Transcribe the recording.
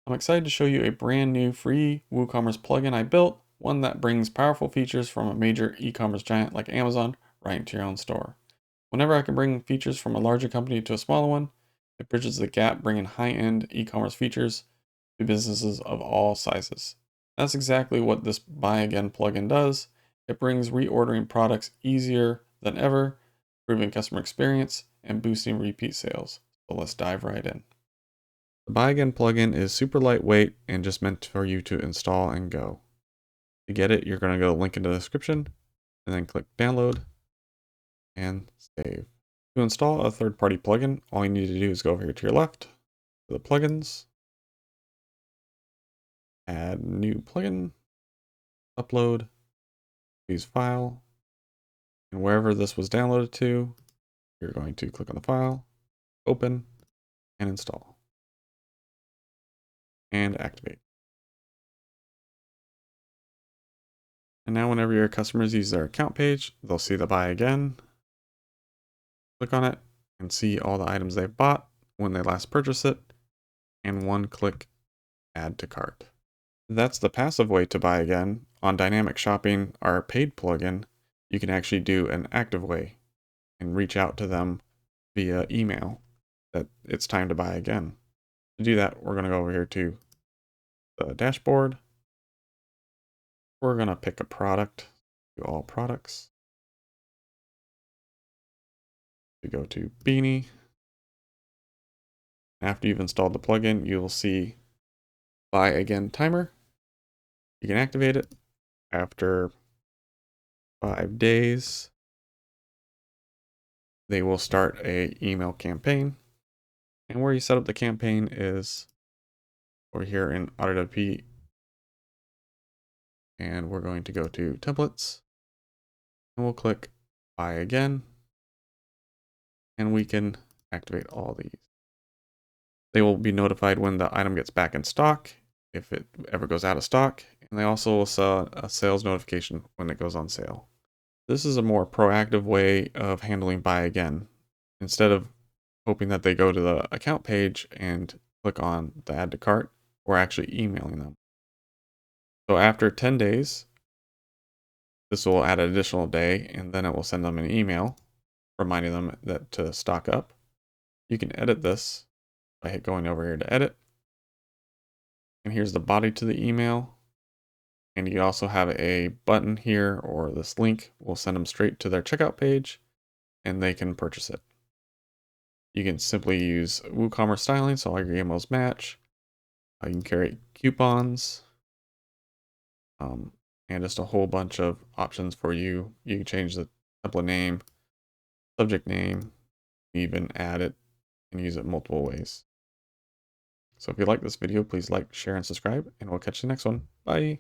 I'm excited to show you a brand new free WooCommerce plugin I built, one that brings powerful features from a major e-commerce giant like Amazon right into your own store. Whenever I can bring features from a larger company to a smaller one, it bridges the gap bringing high-end e-commerce features to businesses of all sizes. That's exactly what this Buy Again plugin does. It brings reordering products easier than ever, improving customer experience and boosting repeat sales. So let's dive right in. The Buy Again plugin is super lightweight and just meant for you to install and go. To get it, you're going to go to the link in the description and then click download and save. To install a third-party plugin, all you need to do is go over here to your left to the plugins, add new plugin, upload, use file, and wherever this was downloaded to, you're going to click on the file, open, and install, and activate. And now whenever your customers use their account page, they'll see the Buy Again. Click on it and see all the items they've bought when they last purchased it, and one click add to cart. That's the passive way to buy again. On Dynamic Shopping, our paid plugin, you can actually do an active way and reach out to them via email that it's time to buy again. To do that, we're going to go over here to the dashboard. We're going to pick a product, do all products. We go to Beanie. After you've installed the plugin, you'll see Buy Again timer. You can activate it after 5 days. They will start a email campaign. And where you set up the campaign is over here in AutoWP. And we're going to go to templates. And we'll click Buy Again. And we can activate all these. They will be notified when the item gets back in stock, if it ever goes out of stock. And they also will send a sales notification when it goes on sale. This is a more proactive way of handling Buy Again. Instead of hoping that they go to the account page and click on the add to cart, we're actually emailing them. So after 10 days, this will add an additional day, and then it will send them an email reminding them that to stock up. You can edit this by going over here to edit. And here's the body to the email. And you also have a button here, or this link will send them straight to their checkout page and they can purchase it. You can simply use WooCommerce styling so all your emails match. You can create coupons and just a whole bunch of options for you. You can change the template name, subject name, even add it and use it multiple ways. So if you like this video, please like, share, and subscribe, and we'll catch you next one. Bye.